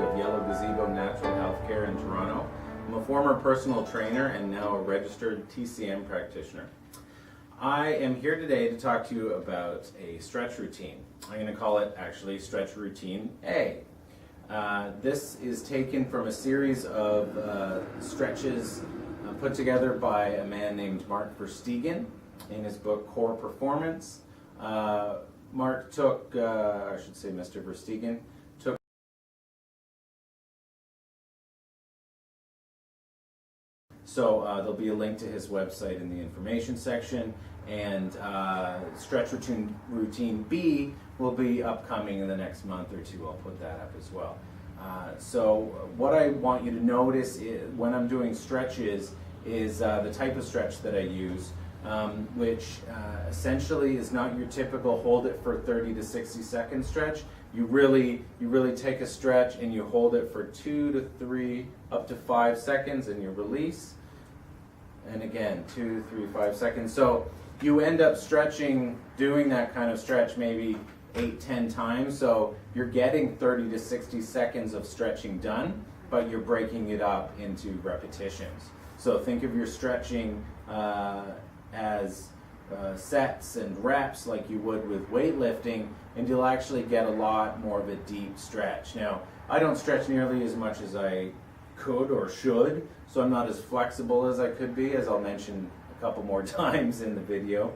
of Yellow Gazebo Natural Healthcare in Toronto. I'm a former personal trainer and now a registered TCM practitioner. I am here today to talk to you about a stretch routine. I'm going to call it actually Stretch Routine A. This is taken from a series of stretches put together by a man named Mark Verstegen in his book Core Performance. Mark took, I should say Mr. Verstegen, took there'll be a link to his website in the information section, and Stretch Routine B will be upcoming in the next month or two. I'll put that up as well. So what I want you to notice is, when I'm doing stretches is the type of stretch that I use, which essentially is not your typical hold it for 30 to 60 second stretch. You really take a stretch and you hold it for 2 to 3 up to 5 seconds and you release. And again, 2, 3, 5 seconds. So you end up stretching, doing that kind of stretch maybe 8, 10 times. So you're getting 30 to 60 seconds of stretching done, but you're breaking it up into repetitions. So think of your stretching as sets and reps like you would with weightlifting, and you'll actually get a lot more of a deep stretch. Now, I don't stretch nearly as much as I could or should, so I'm not as flexible as I could be, as I'll mention a couple more times in the video,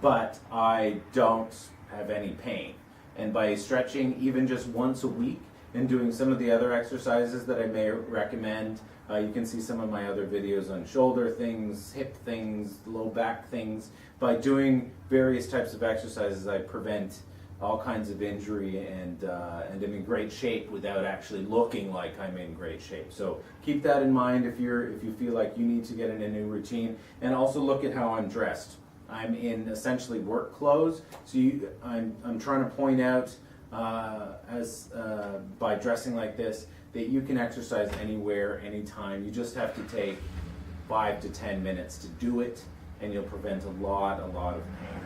but I don't have any pain. And by stretching even just once a week and doing some of the other exercises that I may recommend, you can see some of my other videos on shoulder things, hip things, low back things. By doing various types of exercises, I prevent all kinds of injury and am in great shape without actually looking like I'm in great shape. So keep that in mind if you feel like you need to get in a new routine, and also look at how I'm dressed. I'm in essentially work clothes, so I'm trying to point out by dressing like this that you can exercise anywhere, anytime. You just have to take 5 to 10 minutes to do it, and you'll prevent a lot of pain.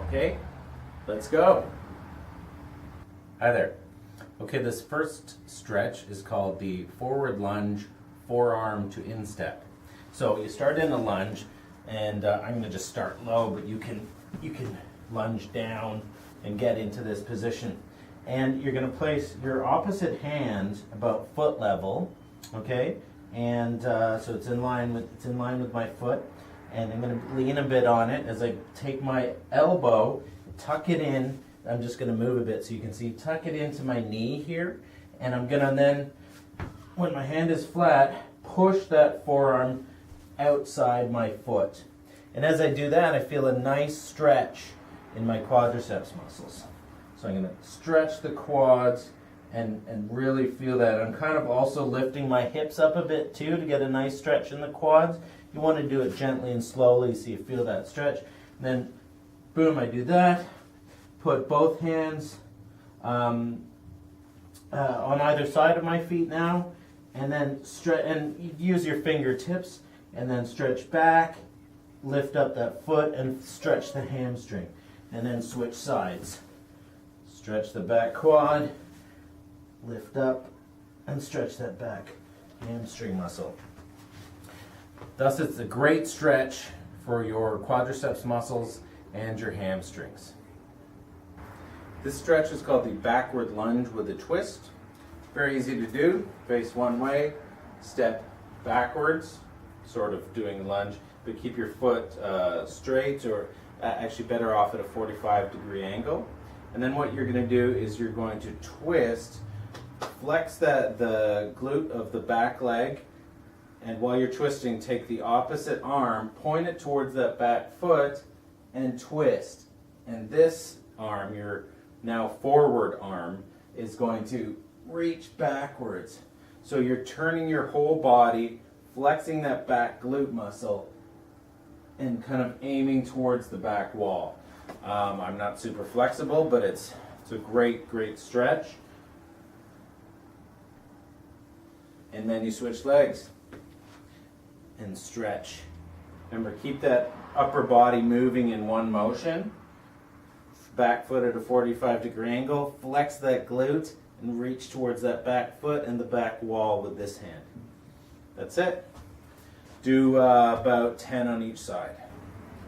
Okay, let's go. Hi there. Okay, this first stretch is called the Forward Lunge, Forearm to Instep. So you start in a lunge, and I'm going to just start low, but you can lunge down and get into this position. And you're going to place your opposite hand about foot level, okay? And so it's in line with my foot, and I'm going to lean a bit on it as I take my elbow, tuck it in. I'm just going to move a bit so you can see, tuck it into my knee here, and I'm going to then, when my hand is flat, push that forearm outside my foot. And as I do that, I feel a nice stretch in my quadriceps muscles. So I'm going to stretch the quads and really feel that. I'm kind of also lifting my hips up a bit too to get a nice stretch in the quads. You want to do it gently and slowly so you feel that stretch. And then, boom, I do that. Put both hands on either side of my feet now, and then stretch, and use your fingertips, and then stretch back, lift up that foot, and stretch the hamstring, and then switch sides. Stretch the back quad, lift up, and stretch that back hamstring muscle. Thus, it's a great stretch for your quadriceps muscles and your hamstrings. This stretch is called the backward lunge with a twist. Very easy to do. Face one way, step backwards, sort of doing lunge, but keep your foot straight, or actually better off at a 45-degree angle. And then what you're going to do is you're going to twist, flex the glute of the back leg, and while you're twisting, take the opposite arm, point it towards that back foot, and twist. And this arm, your now forward arm, is going to reach backwards. So you're turning your whole body, flexing that back glute muscle, and kind of aiming towards the back wall. I'm not super flexible, but it's a great stretch. And then you switch legs and stretch. Remember, keep that upper body moving in one motion. Back foot at a 45-degree angle, flex that glute, and reach towards that back foot and the back wall with this hand. That's it. Do about 10 on each side.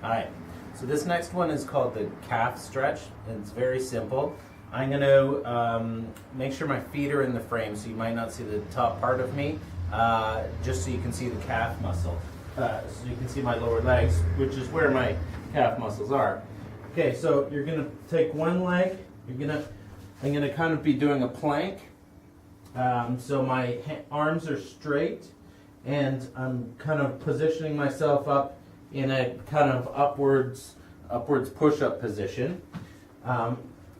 All right, so this next one is called the calf stretch, and it's very simple. I'm going to make sure my feet are in the frame, so you might not see the top part of me, just so you can see the calf muscle. So you can see my lower legs, which is where my calf muscles are. Okay, so you're going to take one leg. I'm going to kind of be doing a plank. So my arms are straight, and I'm kind of positioning myself up in a kind of upwards push-up position.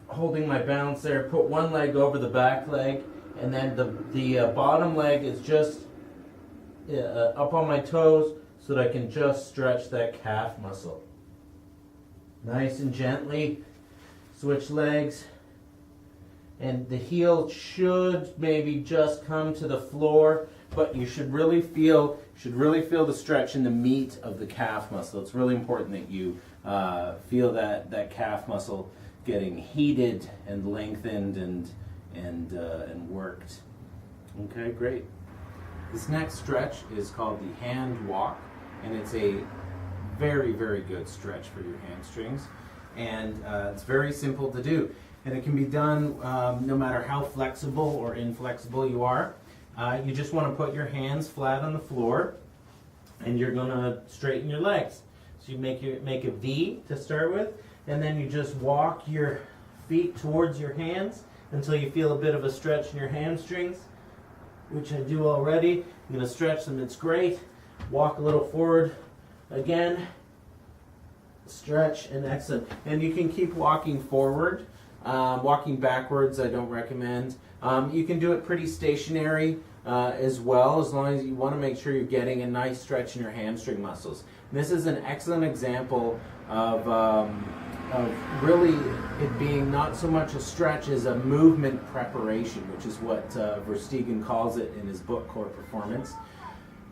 Holding my balance there, put one leg over the back leg, and then the bottom leg is just up on my toes so that I can just stretch that calf muscle. Nice and gently switch legs, and the heel should maybe just come to the floor, but you should really feel the stretch in the meat of the calf muscle. It's really important that you feel that calf muscle getting heated and lengthened and worked. Okay, great. This next stretch is called the hand walk, and it's a very, very good stretch for your hamstrings, and it's very simple to do, and it can be done no matter how flexible or inflexible you are. You just want to put your hands flat on the floor, and you're going to straighten your legs. So you make a V to start with, and then you just walk your feet towards your hands until you feel a bit of a stretch in your hamstrings, which I do already. I'm going to stretch them, it's great. Walk a little forward again, stretch, and excellent. And you can keep walking forward. Walking backwards I don't recommend. You can do it pretty stationary as well, as long as you want to make sure you're getting a nice stretch in your hamstring muscles. And this is an excellent example of really it being not so much a stretch as a movement preparation, which is what Verstegen calls it in his book, Core Performance.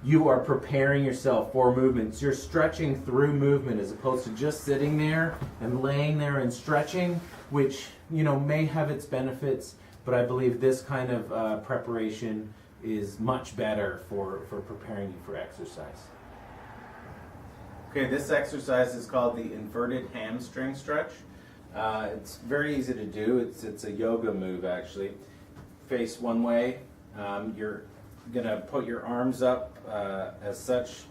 You are preparing yourself for movements. You're stretching through movement as opposed to just sitting there and laying there and stretching, which may have its benefits, but I believe this kind of preparation is much better for preparing you for exercise. Okay, this exercise is called the inverted hamstring stretch. It's very easy to do. It's a yoga move, actually. Face one way. You're going to put your arms up as such,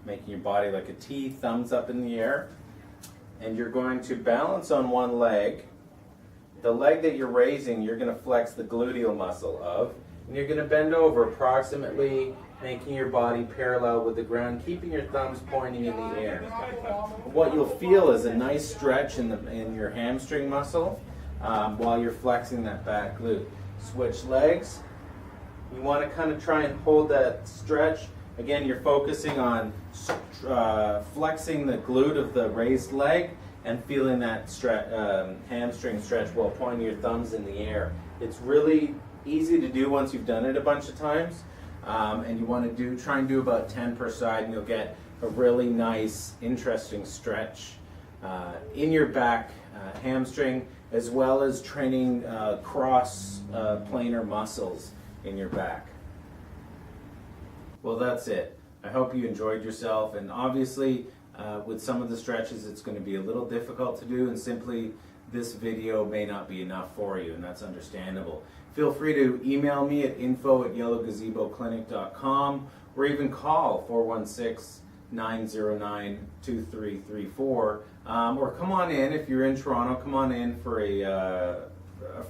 making your body like a T, thumbs up in the air. And you're going to balance on one leg. The leg that you're raising, you're going to flex the gluteal muscle of. And you're going to bend over approximately, making your body parallel with the ground, keeping your thumbs pointing in the air. What you'll feel is a nice stretch in your hamstring muscle while you're flexing that back glute. Switch legs. You want to kind of try and hold that stretch. Again, you're focusing on flexing the glute of the raised leg and feeling that hamstring stretch while pointing your thumbs in the air. It's really easy to do once you've done it a bunch of times. And you want to try and do about 10 per side, and you'll get a really nice, interesting stretch in your back hamstring, as well as training cross planar muscles in your back. Well, that's it. I hope you enjoyed yourself, and obviously with some of the stretches it's going to be a little difficult to do, and simply this video may not be enough for you, and that's understandable. Feel free to email me at info@yellowgazeboclinic.com, or even call 416-909-2334, or come on in if you're in Toronto. Come on in for a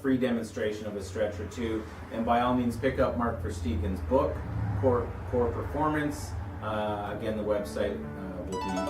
free demonstration of a stretch or two, and by all means pick up Mark Verstegen's book, Core Performance. Again, the website will be in